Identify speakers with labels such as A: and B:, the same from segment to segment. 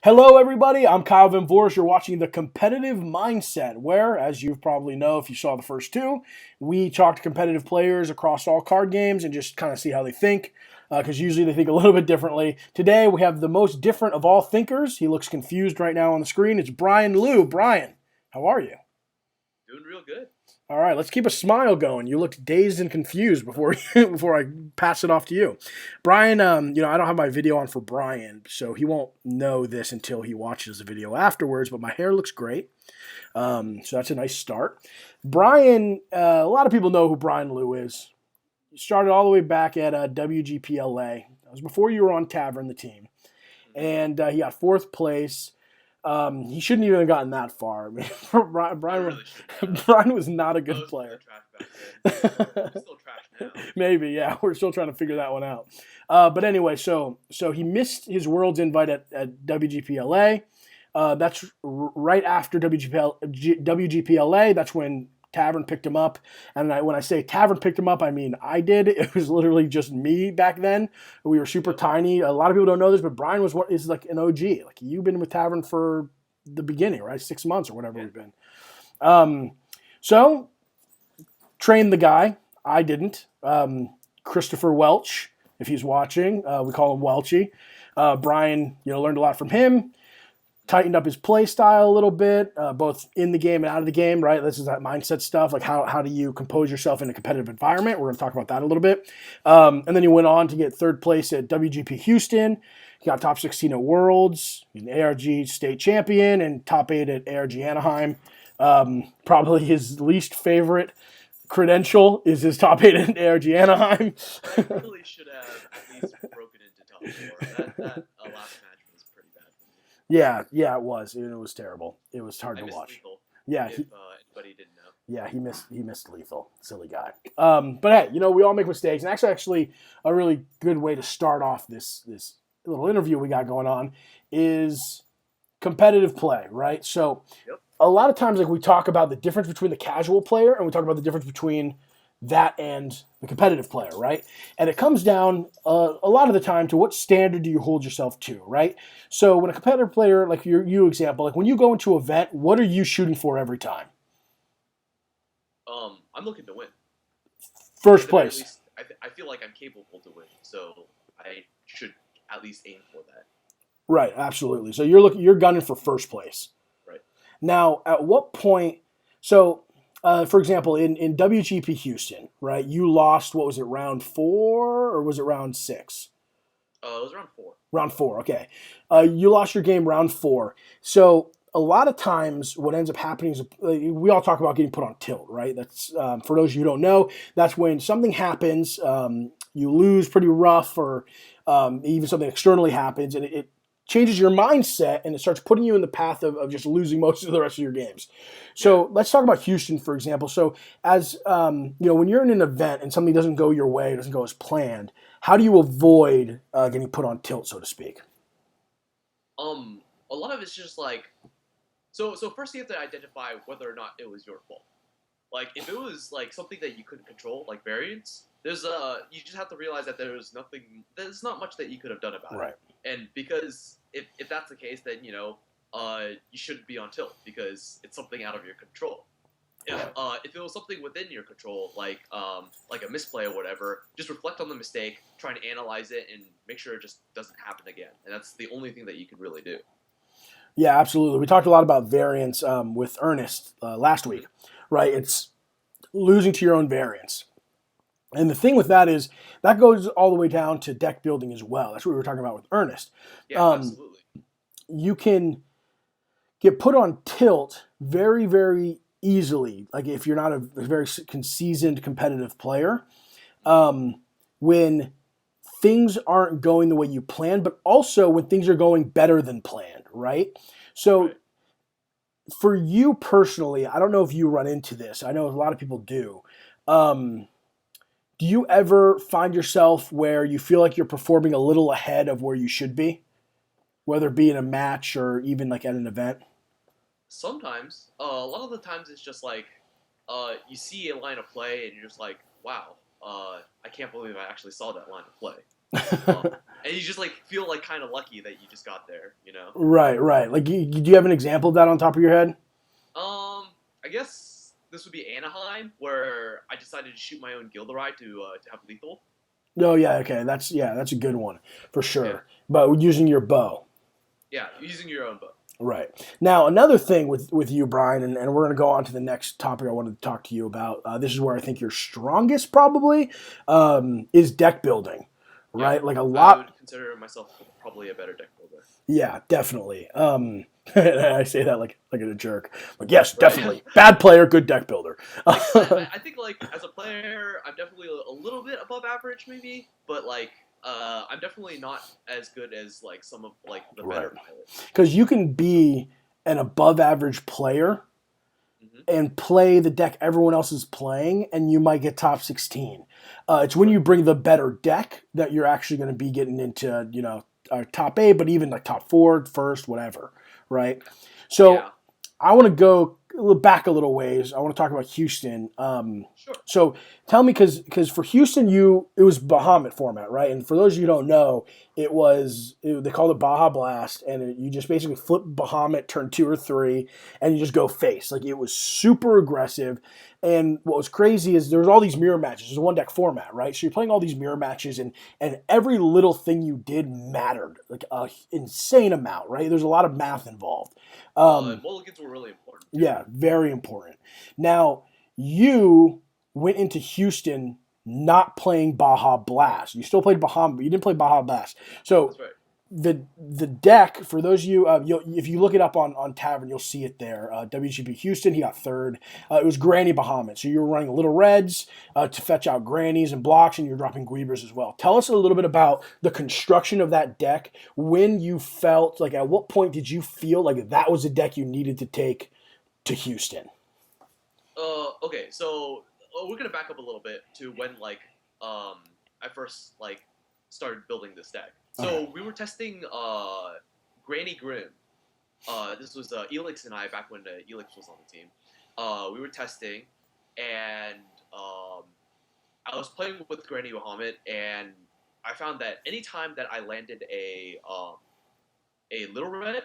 A: Hello, everybody. I'm Kyle Van Vors. You're watching The Competitive Mindset, where, as you probably know if you saw the first two, we talk to competitive players across all card games and just kind of see how they think, because usually they think a little bit differently. Today, we have the most different of all thinkers. He looks confused right now on the screen. It's Bryan Lue. Bryan, how are you?
B: Doing real good.
A: All right, let's keep a smile going. You looked dazed and confused before before I pass it off to you, Bryan. I don't have my video on for Bryan, so he won't know this until he watches the video afterwards. But my hair looks great, so that's a nice start. Bryan, a lot of people know who Bryan Lue is. He started all the way back at WGPLA. That was before you were on Tavern, the team, and he got fourth place. He shouldn't even have gotten that far. I mean,
B: I
A: Bryan,
B: really shouldn't have.
A: Bryan was not a
B: I
A: good
B: was really
A: player.
B: trash back then. I'm still trash now.
A: Maybe, yeah. We're still trying to figure that one out. But anyway, so he missed his World's invite at WGPLA. That's right after WGPLA. That's when Tavern picked him up. And when I say Tavern picked him up, I mean I did. It was literally just me back then. We were super tiny. A lot of people don't know this, but Bryan is like an OG. Like you've been with Tavern for the beginning, right? 6 months or whatever
B: Yeah.
A: we've been. So trained the guy. I didn't. Christopher Welch, if he's watching, we call him Welchy. Bryan, learned a lot from him. Tightened up his play style a little bit, both in the game and out of the game. Right, this is that mindset stuff. Like how do you compose yourself in a competitive environment? We're going to talk about that a little bit. And then he went on to get third place at WGP Houston. He got top 16 at Worlds. He's an ARG state champion and top 8 at ARG Anaheim. Probably his least favorite credential is his top 8 at ARG Anaheim.
B: I really should have at least broken into top four. That last match was pretty bad for me.
A: Yeah, it was. It was terrible. It was hard
B: I
A: to
B: missed
A: watch.
B: lethal.
A: Yeah,
B: If anybody didn't know.
A: yeah, he missed lethal. Silly guy. But hey, we all make mistakes, and actually, a really good way to start off this little interview we got going on is competitive play, right? So,
B: Yep.
A: a lot of times, like we talk about the difference between the casual player, and we talk about the difference between that and the competitive player, right? And it comes down a lot of the time to what standard do you hold yourself to, right? So when a competitive player, like you example, like when you go into an event, what are you shooting for every time?
B: I'm looking to win.
A: First
B: At the very
A: place.
B: least, I feel like I'm capable to win, so I should at least aim for that.
A: Right, absolutely. So you're gunning for first place.
B: Right.
A: Now, at what point? So, for example, in WGP Houston, right? You lost. What was it? Round 4 or was it round 6?
B: It was around four.
A: Round 4. Okay. You lost your game round 4. So a lot of times, what ends up happening is we all talk about getting put on tilt, right? That's for those of you who don't know. That's when something happens, you lose pretty rough, or even something externally happens, and it changes your mindset and it starts putting you in the path of just losing most of the rest of your games. So let's talk about Houston, for example. So as when you're in an event and something doesn't go your way, it doesn't go as planned, how do you avoid getting put on tilt, so to speak?
B: A lot of it's just like, so first you have to identify whether or not it was your fault. Like if it was like something that you couldn't control, like variance, you just have to realize that there's not much that you could have done about
A: Right.
B: it. And because if that's the case, then you shouldn't be on tilt because it's something out of your control. If it was something within your control, like a misplay or whatever, just reflect on the mistake, try and analyze it, and make sure it just doesn't happen again. And that's the only thing that you can really do.
A: Yeah, absolutely. We talked a lot about variance with Ernest last week, right? It's losing to your own variance. And the thing with that is that goes all the way down to deck building as well. That's what we were talking about with Ernest.
B: Yeah, absolutely.
A: You can get put on tilt very, very easily. Like if you're not a very seasoned competitive player, when things aren't going the way you planned, but also when things are going better than planned, right? So
B: Right.
A: for you personally, I don't know if you run into this. I know a lot of people do. Um, do you ever find yourself where you feel like you're performing a little ahead of where you should be, whether it be in a match or even like at an event?
B: Sometimes, a lot of the times it's just like, you see a line of play and you're just like, wow, I can't believe I actually saw that line of play. And you just like feel like kind of lucky that you just got there, you know.
A: Right, right. Like, do you have an example of that on top of your head?
B: I guess this would be Anaheim, where I decided to shoot my own Gilderai to have lethal.
A: Oh yeah, okay. That's a good one for
B: Yeah,
A: sure. But using your bow.
B: yeah, using your own bow.
A: Right. Now, another thing with you, Brian, and we're going to go on to the next topic I wanted to talk to you about. This is where I think you're strongest, probably, is deck building.
B: Yeah,
A: Right? Like a
B: I
A: lot.
B: would consider myself probably a better deck builder.
A: Yeah, definitely. I say that like a jerk. Like, yes,
B: Right.
A: definitely. Bad player, good deck builder.
B: Like I think like as a player, I'm definitely a little bit above average, maybe, but like I'm definitely not as good as like some of like the
A: Right.
B: better pilots.
A: Because you can be an above average player
B: Hmm.
A: and play the deck everyone else is playing, and you might get top 16. It's when you bring the better deck that you're actually going to be getting into, top 8, but even like top 4, first, whatever, right? So
B: Yeah,
A: I want to go back a little ways. I want to talk about Houston.
B: sure.
A: So tell me, because for Houston, it was Bahamut format, right? And for those of you who don't know, they called it Baja Blast, and you just basically flip Bahamut turn 2 or 3, and you just go face. Like, it was super aggressive. And what was crazy is there was all these mirror matches. It was a one deck format, right? So you're playing all these mirror matches, and every little thing you did mattered, like a insane amount, right? There's a lot of math involved.
B: Mulligans were really important too.
A: Yeah, very important. Now, you went into Houston not playing Baja Blast. You still played Baja, but you didn't play Baja Blast. So
B: That's right.
A: the deck, for those of you, if you look it up on Tavern, you'll see it there. WGP Houston, he got third. It was Granny Bahamut. So you were running Little Reds to fetch out Grannies and blocks, and you're dropping Guebers as well. Tell us a little bit about the construction of that deck, when you felt, like, at what point did you feel like that was a deck you needed to take to Houston?
B: Okay, so we're gonna back up a little bit to when like I first like started building this deck. So
A: Okay.
B: we were testing Granny Grim. This was Elix and I back when Elix was on the team. We were testing, and I was playing with Granny Bahamut, and I found that anytime that I landed a little red,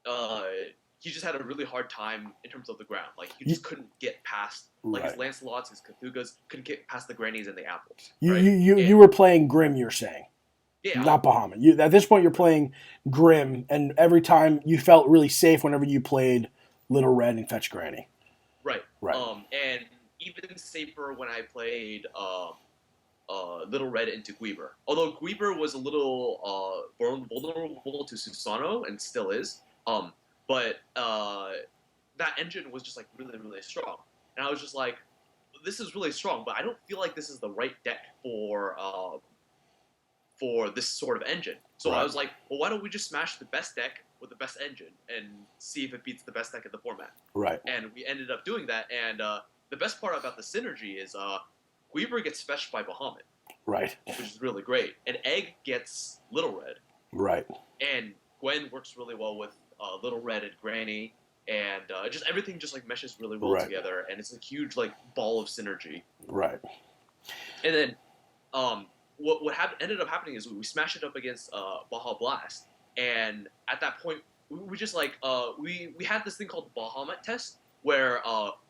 B: uh, he just had a really hard time in terms of the ground. Like he just couldn't get past like his
A: Right.
B: Lancelots, his Cthulhu's, couldn't get past the Grannies and the apples.
A: You
B: Right?
A: you you,
B: And
A: you were playing Grim, you're saying,
B: yeah,
A: not Bahamut. At this point, you're playing Grim, and every time you felt really safe whenever you played Little Red and Fetch Granny.
B: right.
A: Right.
B: And even safer when I played Little Red into Gueber. Although Gueber was a little vulnerable to Susano and still is. But that engine was just like really, really strong. And I was just like, this is really strong, but I don't feel like this is the right deck for this sort of engine. So
A: Right.
B: I was like, well, why don't we just smash the best deck with the best engine and see if it beats the best deck in the format?
A: Right.
B: And we ended up doing that. And the best part about the synergy is Gueber gets fetched by Bahamut,
A: Right.
B: which is really great. And Egg gets Little Red.
A: Right.
B: And Gwen works really well with Little Red and Granny. And just everything just like meshes really well
A: Right.
B: together. And it's a huge like ball of synergy.
A: Right.
B: And then what ended up happening is we smashed it up against Baja Blast, and at that point we just like we had this thing called the Bahamut test where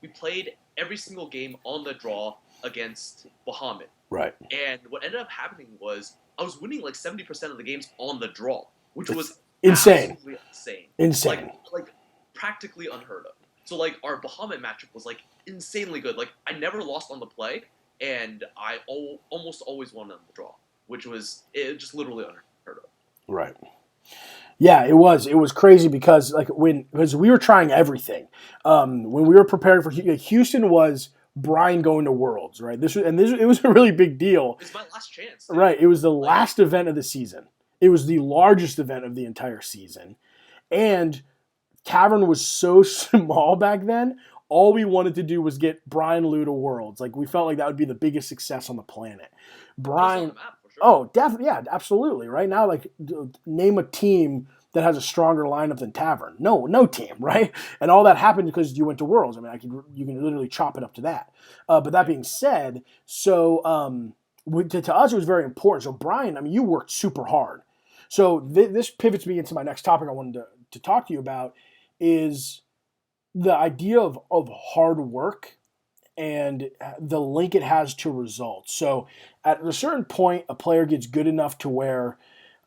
B: we played every single game on the draw against Bahamut,
A: Right.
B: and what ended up happening was I was winning like 70% of the games on the draw, which was
A: Insane.
B: absolutely insane,
A: Insane.
B: like practically unheard of. So like our Bahamut matchup was like insanely good. Like I never lost on the play, and I almost always won on the draw, which was just literally unheard of.
A: Right. Yeah, it was. It was crazy because because we were trying everything. When we were preparing for Houston, was Brian going to Worlds, right? It was a really big deal.
B: It's my last chance. Too.
A: Right. It was the last event of the season. It was the largest event of the entire season. And Tavern was so small back then. All we wanted to do was get Bryan Lue to Worlds. Like, we felt like that would be the biggest success on the planet.
B: Brian, on
A: Brian,
B: the map, for sure.
A: oh, definitely, yeah, absolutely. Right now, like, name a team that has a stronger lineup than Tavern. No team, right? And all that happened because you went to Worlds. I mean, you can literally chop it up to that. But that being said, so to us, it was very important. So, Brian, I mean, you worked super hard. So, this pivots me into my next topic I wanted to talk to you about is the idea of hard work and the link it has to results. So, at a certain point, a player gets good enough to where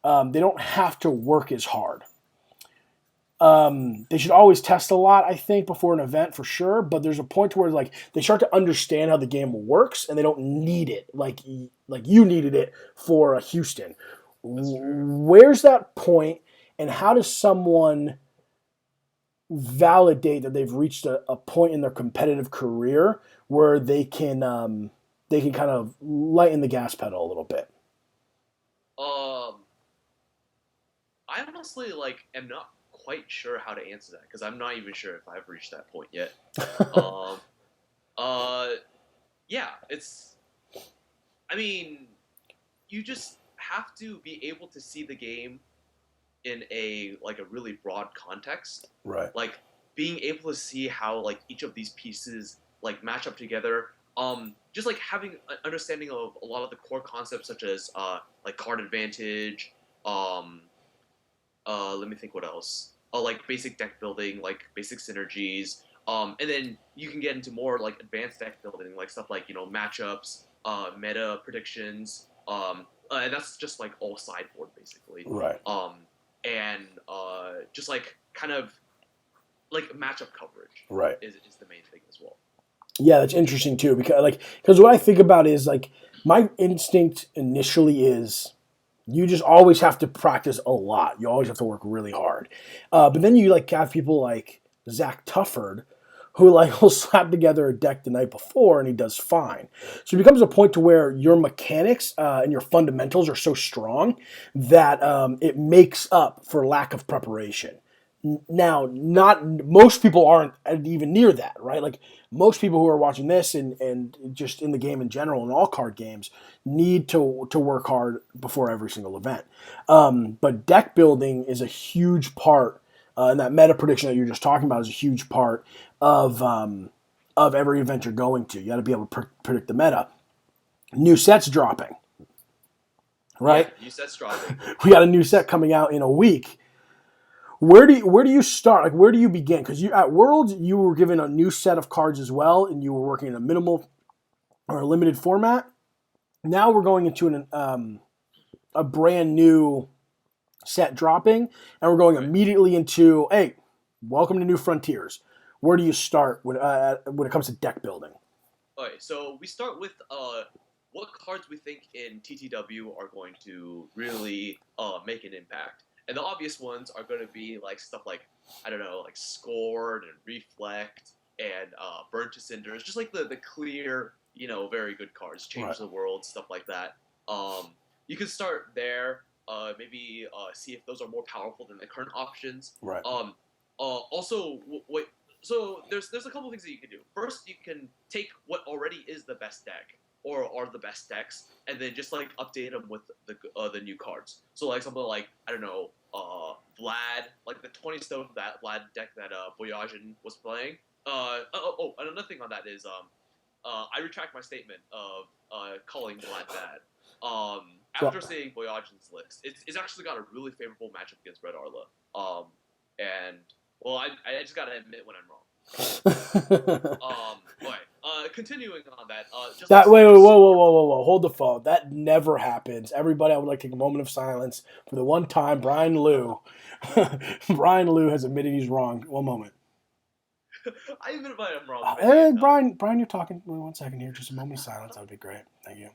A: they don't have to work as hard. They should always test a lot, I think, before an event for sure. But there's a point to where like they start to understand how the game works, and they don't need it like you needed it for Houston. Where's that point, and how does someone validate that they've reached a point in their competitive career where they can kind of lighten the gas pedal a little bit?
B: Um, I honestly am not quite sure how to answer that because I'm not even sure if I've reached that point yet. Um, uh, yeah, it's. I mean, you just have to be able to see the game in a really broad context.
A: Right.
B: Like being able to see how each of these pieces match up together. Just having an understanding of a lot of the core concepts such as card advantage. Let me think what else. Basic deck building, basic synergies. And then you can get into more advanced deck building, stuff matchups, meta predictions. And that's just all sideboard basically.
A: Right.
B: And just kind of matchup coverage.
A: Right.
B: Is the main thing as well.
A: Yeah, that's interesting too because what I think about is my instinct initially is you just always have to practice a lot. You always have to work really hard. But then you have people like Zach Tufford who will slap together a deck the night before and he does fine. So it becomes a point to where your mechanics and your fundamentals are so strong that it makes up for lack of preparation. Now, not most people aren't even near that, right? Most people who are watching this and just in the game in general and all card games need to work hard before every single event. But deck building is a huge part, and that meta prediction that you're just talking about is a huge part of every event you're going to. You got to be able to predict the meta. New sets dropping, right?
B: Yeah, new sets dropping.
A: We got a new set coming out in a week. Where do you start? Where do you begin? Because you at Worlds you were given a new set of cards as well, and you were working in a minimal or a limited format. Now we're going into a brand new set dropping, and we're going immediately into welcome to New Frontiers. Where do you start when it comes to deck building?
B: Okay, so we start with what cards we think in TTW are going to really make an impact. And the obvious ones are going to be stuff I don't know, Scored and Reflect and Burn to Cinders, just the clear, very good cards, Change the World, stuff like that. You can start there, maybe see if those are more powerful than the current options.
A: Right.
B: Also, so there's a couple things that you can do. First, you can take what already is the best deck or are the best decks, and then just update them with the new cards. So something I don't know, Vlad, the 20 stone that Vlad deck that Voyagin was playing. And another thing on that is I retract my statement of calling Vlad bad. After seeing Voyagin's list, it's actually got a really favorable matchup against Red Arla. And well, I just gotta admit when I'm wrong. Continuing on that,
A: wait, whoa, hold the phone. That never happens. Everybody, I would like to take a moment of silence for the one time Bryan Lue, Bryan Lue has admitted he's wrong. One moment.
B: I admit if I am wrong.
A: Brian, you're talking. Wait, 1 second here. Just a moment of silence. That would be great. Thank you.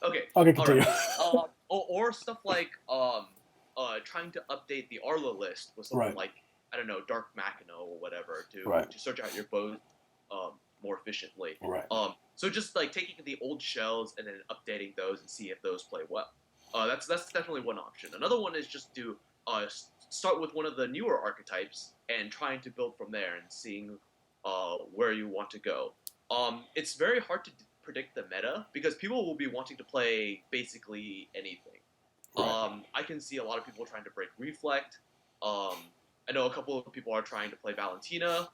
B: Okay.
A: Continue.
B: Right. Or stuff trying to update the Arla list with something I don't know, Dark Machina or whatever to search out your bow more efficiently.
A: Right.
B: So just taking the old shells and then updating those and see if those play well. That's definitely one option. Another one is just to start with one of the newer archetypes and trying to build from there and seeing where you want to go. It's very hard to predict the meta because people will be wanting to play basically anything. Right. I can see a lot of people trying to break Reflect. I know a couple of people are trying to play Valentina.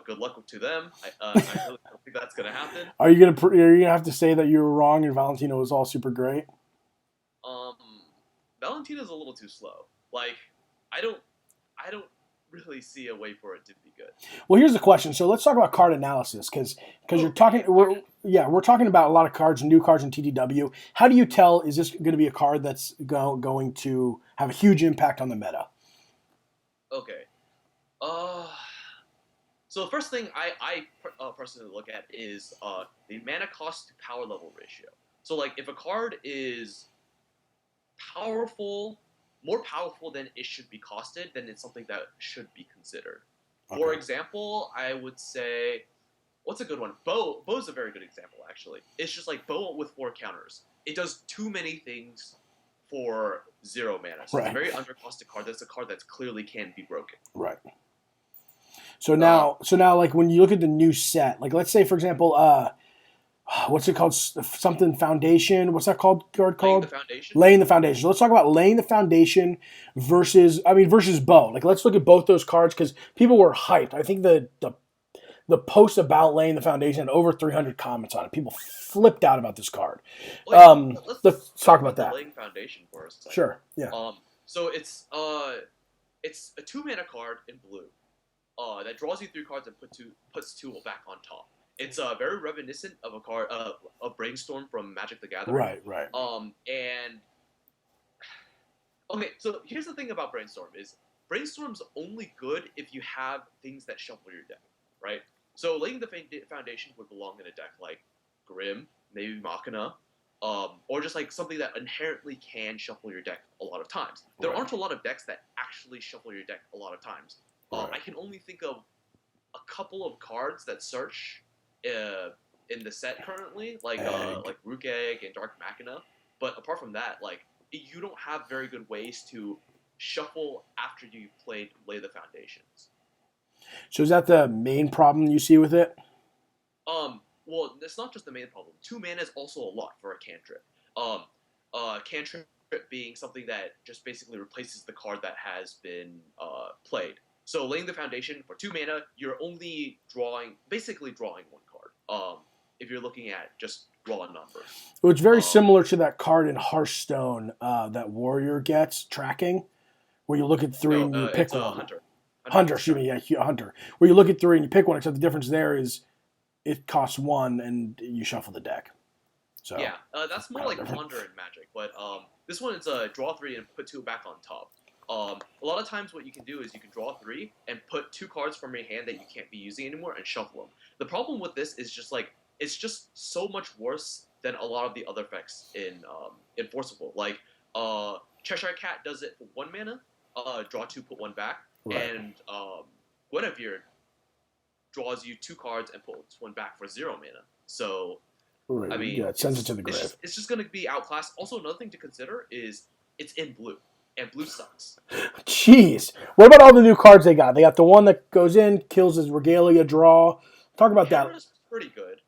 B: good luck to them. I really don't think that's gonna happen.
A: Are you gonna have to say that you were wrong and Valentino was all super great?
B: Um, Valentina's a little too slow. Like, I don't, I don't really see a way for it to be good.
A: Well, here's the question. So let's talk about card analysis because you're talking. We're talking about a lot of cards, new cards in TDW. How do you tell is this going to be a card that's going to have a huge impact on the meta?
B: Okay. Uh, so the first thing I personally look at is the mana cost to power level ratio. So like if a card is powerful, more powerful than it should be costed, then it's something that should be considered.
A: Okay.
B: For example, I would say, what's a good one? Bow. Bow's a very good example, actually. It's just like Bow with 4 counters. It does too many things for 0 mana. So it's a very undercosted card. That's a card that clearly can be broken.
A: Right. So now, like when you look at the new set, like let's say for example, what's it called? Something Foundation. What's that called? Card called?
B: Laying the Foundation.
A: Laying the Foundation. So let's talk about Laying the Foundation versus Bow. Like let's look at both those cards because people were hyped. I think the post about Laying the Foundation had over 300 comments on it. People flipped out about this card. Let's talk about that.
B: Laying Foundation for a second.
A: Sure. Yeah.
B: So it's a 2 mana card in blue. That draws you 3 cards and puts 2 back on top. It's very reminiscent of a card, a Brainstorm from Magic the Gathering.
A: Right.
B: And okay, so here's the thing about Brainstorm is Brainstorm's only good if you have things that shuffle your deck, right? So Laying the Foundation would belong in a deck like Grim, maybe Machina, or just like something that inherently can shuffle your deck a lot of times. There aren't a lot of decks that actually shuffle your deck a lot of times. I can only think of a couple of cards that search in the set currently, like Rook Egg and Dark Machina. But apart from that, like you don't have very good ways to shuffle after you've played Lay the Foundations.
A: So is that the main problem you see with it?
B: Well, it's not just the main problem. 2 mana is also a lot for a cantrip. Cantrip being something that just basically replaces the card that has been played. So Laying the Foundation for 2 mana, you're only basically drawing 1 card. If you're looking at just raw numbers.
A: Well, it's very similar to that card in Hearthstone that Warrior gets, Tracking, where you look at 3 and you pick one. Hunter, excuse me, yeah, Hunter. Where you look at 3 and you pick one, except the difference there is it costs 1 and you shuffle the deck. So
B: yeah, that's more like Ponder in Magic, but this one is draw 3 and put 2 back on top. A lot of times what you can do is you can draw 3 and put 2 cards from your hand that you can't be using anymore and shuffle them. The problem with this is just like it's just so much worse than a lot of the other effects in Enforceable. Like Cheshire Cat does it for 1 mana, draw 2, put 1 back, and Guinevere draws you 2 cards and puts 1 back for 0 mana. So I mean,
A: it sends it to the grave.
B: It's just going to be outclassed. Also, another thing to consider is it's in blue. And blue sucks.
A: Jeez. What about all the new cards they got? They got the one that goes in, kills his Regalia draw. Talk about that.
B: That's pretty good.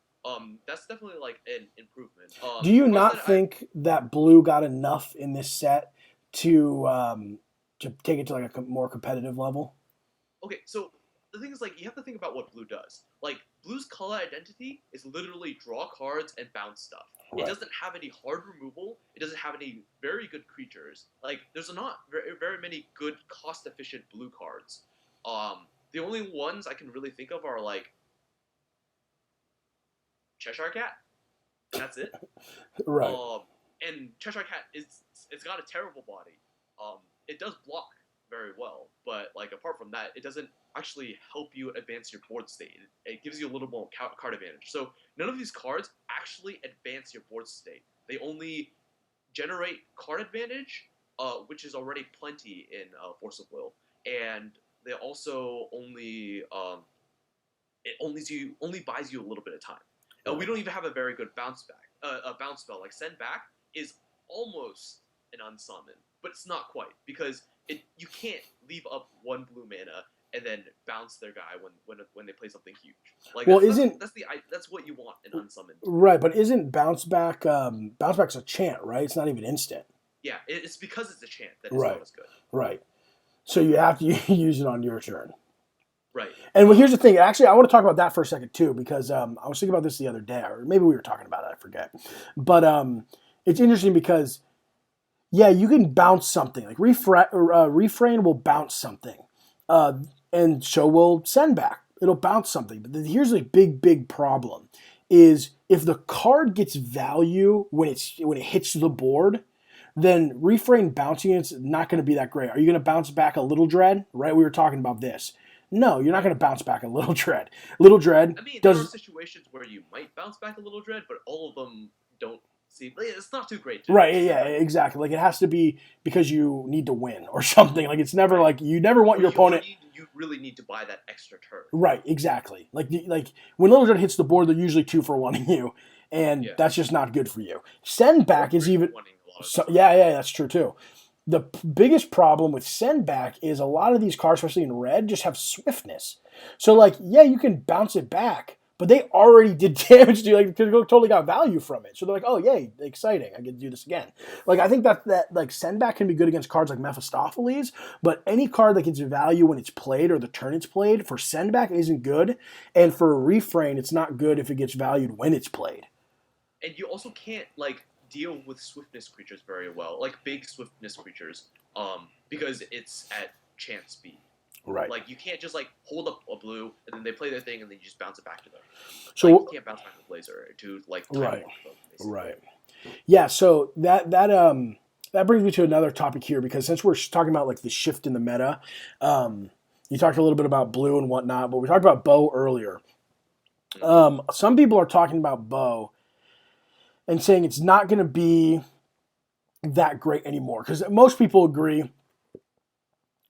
B: That's definitely like an improvement.
A: Do you not think that blue got enough in this set to take it to like a more competitive level?
B: Okay, so the thing is like you have to think about what blue does. Like blue's color identity is literally draw cards and bounce stuff. It doesn't have any hard removal. It doesn't have any very good creatures. Like, there's not very many good, cost-efficient blue cards. The only ones I can really think of are, like, Cheshire Cat. And that's it. And Cheshire Cat, it's got a terrible body. It does block very well, but, like, apart from that, it doesn't actually help you advance your board state. It gives you a little more card advantage. So none of these cards actually advance your board state. They only generate card advantage, which is already plenty in Force of Will, and they also only only buys you a little bit of time. We don't even have a very good bounce spell. Like Send Back is almost an unsummon, but it's not quite because you can't leave up 1 blue mana and then bounce their guy when they play something huge. Like that's what you want in unsummoned.
A: Right, but isn't bounce back's a chant, right? It's not even instant.
B: Yeah, it's because it's a chant that it's not as good.
A: Right. So you have to use it on your turn.
B: Right.
A: And here's the thing. Actually, I want to talk about that for a second too, because I was thinking about this the other day, or maybe we were talking about it. I forget. But it's interesting because yeah, you can bounce something like refrain will bounce something, uh, and so will send back. It'll bounce something. But here's a big problem: is if the card gets value when it hits the board, then refrain bouncing it's not going to be that great. Are you going to bounce back a little dread? Right? We were talking about this. No, you're not going to bounce back a little dread. Little dread
B: I mean, there are
A: does
B: situations where you might bounce back a little dread, but all of them don't seem. It's not too great.
A: right. Yeah, exactly. Like it has to be because you need to win or something. Like it's never like you never want your opponent.
B: You really need to buy that extra turn.
A: Right. Exactly. Like when little dread hits the board, they're usually 2 for 1 you, and that's just not good for you. Send back is even. So, yeah, that's true too. The biggest problem with send back is a lot of these cards, especially in red, just have swiftness. So like, yeah, you can bounce it back, but they already did damage to you. Like, they totally got value from it. So they're like, oh, yay, exciting. I get to do this again. Like, I think that like send back can be good against cards like Mephistopheles, but any card that gets value when it's played or the turn it's played for send back isn't good. And for refrain, it's not good if it gets valued when it's played.
B: And you also can't like deal with swiftness creatures very well, like big swiftness creatures, because it's at chance speed.
A: Right.
B: Like you can't just like hold up a blue and then they play their thing and then you just bounce it back to them.
A: So
B: like, you can't bounce back a blazer to like time
A: right,
B: them,
A: right. Yeah. So that brings me to another topic here because since we're talking about like the shift in the meta, you talked a little bit about blue and whatnot, but we talked about bow earlier. Some people are talking about bow and saying it's not going to be that great anymore because most people agree.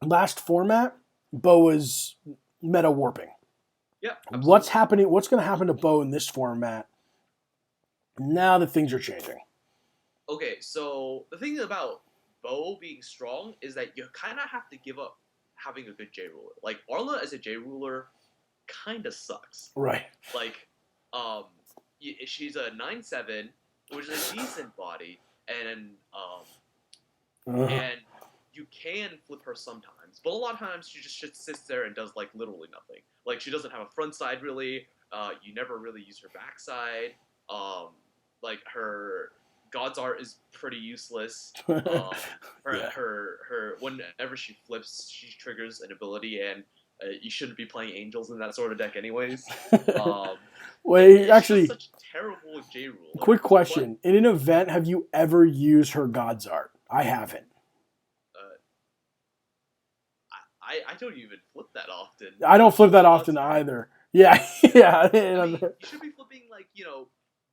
A: Last format, bow was meta warping.
B: Yeah. Absolutely.
A: What's happening? What's going to happen to bow in this format now that things are changing?
B: Okay, so the thing about bow being strong is that you kind of have to give up having a good J ruler. Like Arla as a J ruler, kind of sucks.
A: Right.
B: Like, she's a 9/7, which is a decent body, and and you can flip her sometimes, but a lot of times she just sits there and does like literally nothing. Like she doesn't have a front side really. You never really use her backside. Like her God's Art is pretty useless. Her whenever she flips, she triggers an ability, and you shouldn't be playing Angels in that sort of deck anyways.
A: Wait, actually,
B: such terrible J rule.
A: Quick question: in an event, have you ever used her God's Art? I haven't.
B: I don't even flip that often.
A: I don't flip that often either. Yeah, yeah.
B: I mean, you should be flipping like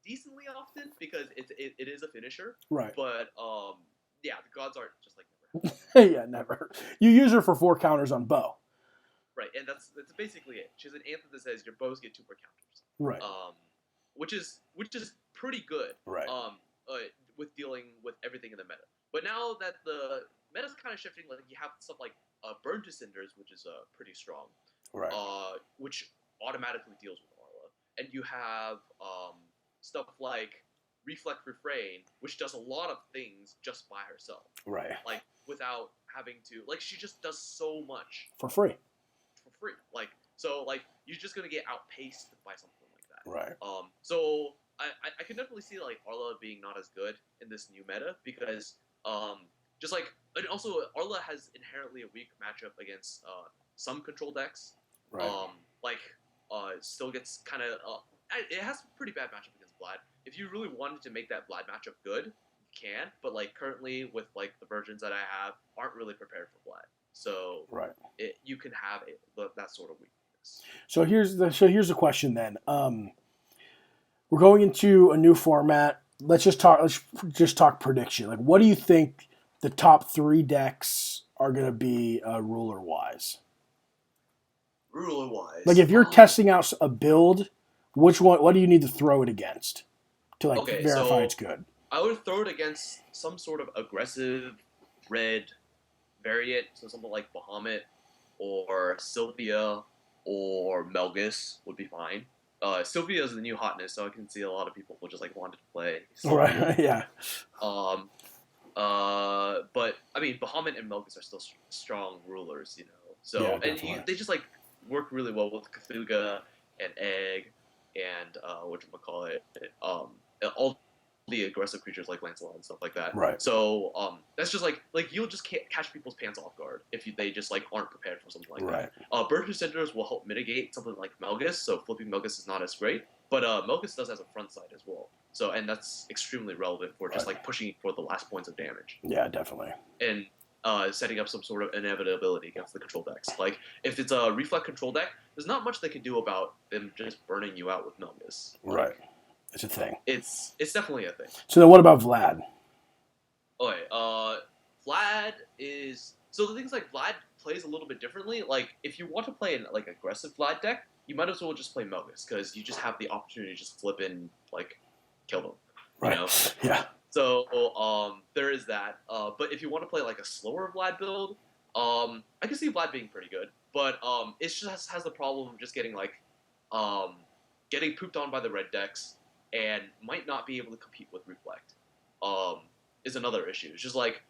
B: decently often because it is a finisher.
A: Right.
B: But yeah, the God's Art just like
A: never. Yeah, never. You use her for 4 counters on bow.
B: Right, and that's basically it. She's an anthem that says your bows get 2 more counters.
A: Right.
B: Which is pretty good.
A: Right.
B: With dealing with everything in the meta. But now that the meta's kind of shifting, like you have stuff like Burn to Cinders, which is pretty strong.
A: Right.
B: Which automatically deals with Arla, and you have stuff like Reflect Refrain, which does a lot of things just by herself.
A: Right.
B: Like without having to, like she just does so much
A: for free.
B: Like so, like you're just gonna get outpaced by something like that.
A: Right.
B: So I can definitely see like Arla being not as good in this new meta because just like, and also Arla has inherently a weak matchup against some control decks.
A: Right.
B: Still gets kind of it has a pretty bad matchup against Vlad. If you really wanted to make that Vlad matchup good, you can. But like currently with like the versions that I have aren't really prepared for Vlad. So
A: right.
B: You can have that sort of weakness.
A: So here's the question then. We're going into a new format. Let's just talk prediction. Like, what do you think the top 3 decks are going to be ruler wise?
B: Ruler wise.
A: Like, if you're testing out a build, which one? What do you need to throw it against to verify it's good?
B: I would throw it against some sort of aggressive red variant, so something like Bahamut or Sylvia or Melgus would be fine. Sylvia is the new hotness, so I can see a lot of people will just like want to play.
A: Right. Yeah.
B: But I mean, Bahamut and Melgus are still strong rulers, So
A: yeah,
B: and they just like work really well with Cthulhu and Egg and whatchamacallit, all the aggressive creatures like Lancelot and stuff like that.
A: Right.
B: So that's just like you'll just can't catch people's pants off guard if they just like aren't prepared for something like
A: Right.
B: that. Burnt Cinders will help mitigate something like Melgus, so flipping Melgus is not as great, but Melgus does has a front side as well. So and that's extremely relevant for just like pushing for the last points of damage.
A: Yeah, definitely.
B: And setting up some sort of inevitability against the control decks. Like if it's a reflect control deck, there's not much they can do about them just burning you out with Melgus.
A: Right. It's a thing.
B: It's definitely a thing.
A: So then what about Vlad?
B: Okay, Vlad is... So the thing's like, Vlad plays a little bit differently. Like, if you want to play an like aggressive Vlad deck, you might as well just play Melgus, because you just have the opportunity to just flip and, like, kill them.
A: Right.
B: You know?
A: Yeah.
B: So, there is that. But if you want to play, like, a slower Vlad build, I can see Vlad being pretty good. But, it just has the problem of just getting, like, getting pooped on by the red decks, and might not be able to compete with Reflect, is another issue. It's just like,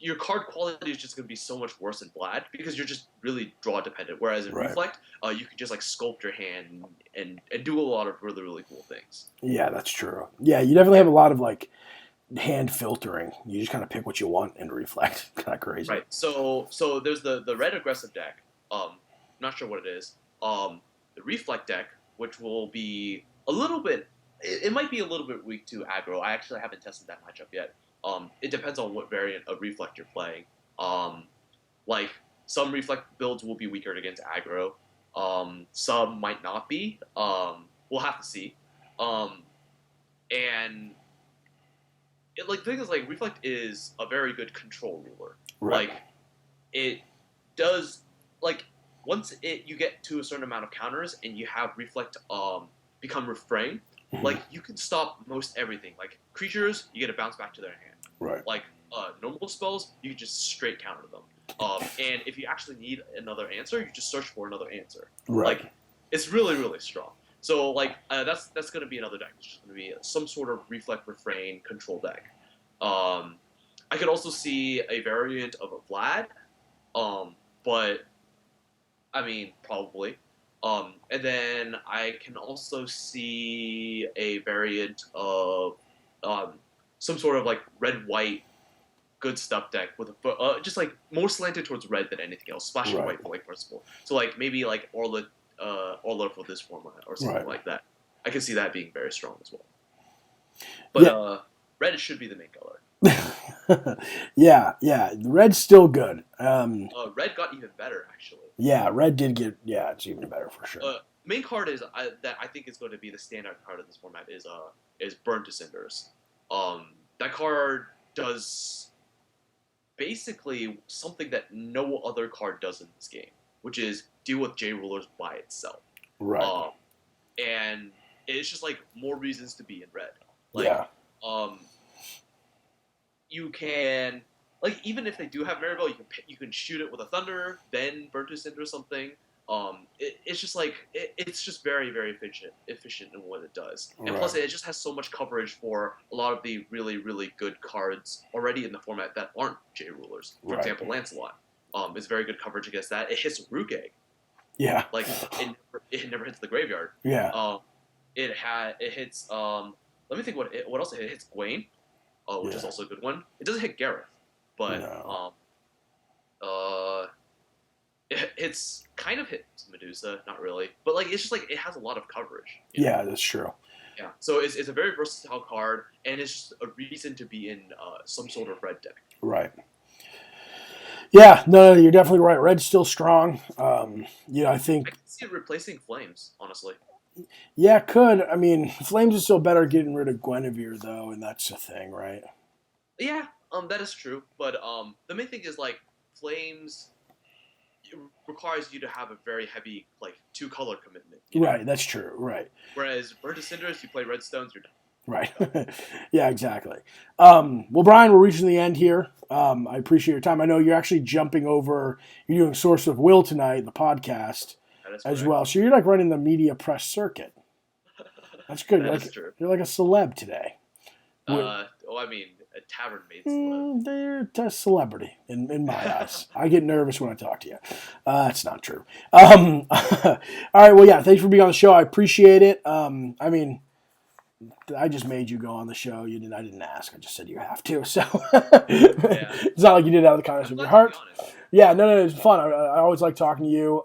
B: your card quality is just going to be so much worse in Vlad, because you're just really draw dependent, whereas in Reflect, you can just like sculpt your hand and do a lot of really, really cool things.
A: Yeah, that's true. Yeah, you definitely have a lot of like hand filtering. You just kind of pick what you want and Reflect. Kind of crazy.
B: Right, so there's the red aggressive deck, not sure what it is, the Reflect deck, which will be a little bit, it might be a little bit weak to aggro. I actually haven't tested that matchup yet. It depends on what variant of Reflect you're playing. Like, some Reflect builds will be weaker against aggro. Some might not be. We'll have to see. And the thing is, like, Reflect is a very good control ruler.
A: Right.
B: Like, it does, like, once you get to a certain amount of counters and you have Reflect become Refrain, like, you can stop most everything. Like, creatures, you get a bounce back to their hand.
A: Right.
B: Like, normal spells, you can just straight counter them. And if you actually need another answer, you just search for another answer.
A: Right.
B: Like, it's really, really strong. So, like, that's going to be another deck. It's just going to be some sort of Reflect Refrain control deck. I could also see a variant of a Vlad, but, I mean, probably. And then I can also see a variant of some sort of like red-white good stuff deck with a just like more slanted towards red than anything else, splashing white for like principle. So like maybe like Orla for this format or something like that. I can see that being very strong as well. But red should be the main color.
A: yeah, red's still good.
B: Red got even better actually.
A: Yeah, red did get it's even better for sure.
B: Main card is that I think is going to be the standout card of this format is Burn to Cinders. That card does basically something that no other card does in this game, which is deal with J rulers by itself.
A: Right.
B: And it's just like more reasons to be in red. Like, you can, like, even if they do have Maribel, you can shoot it with a Thunder, then Burn to Cinder or something. It's just like it's just very, very efficient in what it does, and plus it just has so much coverage for a lot of the really, really good cards already in the format that aren't J rulers. For example, Lancelot is very good coverage against that. It hits Rook Egg. Yeah. Like it never hits the graveyard.
A: Yeah.
B: It hits. Let me think what else it hits. Gwaine, which is also a good one. It doesn't hit Gareth, but it's kind of hits Medusa, not really, but like it's just like it has a lot of coverage.
A: Yeah, that's true.
B: Yeah, so it's a very versatile card, and it's just a reason to be in some sort of red deck.
A: Right. Yeah, no, you're definitely right. Red's still strong. I think
B: I can see it replacing Flames, honestly.
A: Yeah, could. I mean, Flames is still better getting rid of Guinevere, though, and that's the thing, right?
B: Yeah, that is true. But the main thing is, like, Flames requires you to have a very heavy, like, 2-color commitment.
A: Right, that's true, right.
B: Whereas Burnt to Cinders, you play Redstones, you're done.
A: Right. Yeah, exactly. Well, Bryan, we're reaching the end here. I appreciate your time. I know you're actually jumping over, you're doing Source of Will tonight, the podcast, as well. So you're like running the media press circuit. That's good.
B: That's true.
A: You're like a celeb today.
B: Well, I mean, tavern mates live.
A: They're a celebrity in my eyes. I get nervous when I talk to you. That's not true. All right, well, yeah, thanks for being on the show. I appreciate it. I mean, I just made you go on the show. I didn't ask. I just said you have to. So it's not like you did it out of the kindness of your heart. Yeah, no, it's fun. I always like talking to you.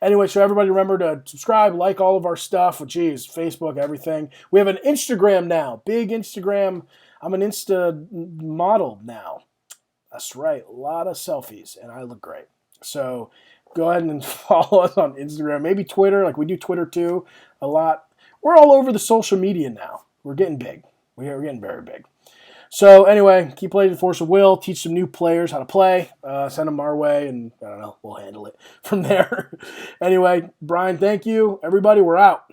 A: Anyway, so everybody remember to subscribe, like all of our stuff. Geez, Facebook, everything. We have an Instagram now. Big Instagram. I'm an Insta model now. That's right. A lot of selfies, and I look great. So go ahead and follow us on Instagram. Maybe Twitter. Like we do Twitter too a lot. We're all over the social media now. We're getting big. We're getting very big. So anyway, keep playing the Force of Will. Teach some new players how to play. Send them our way, and I don't know. We'll handle it from there. Anyway, Bryan, thank you. Everybody, we're out.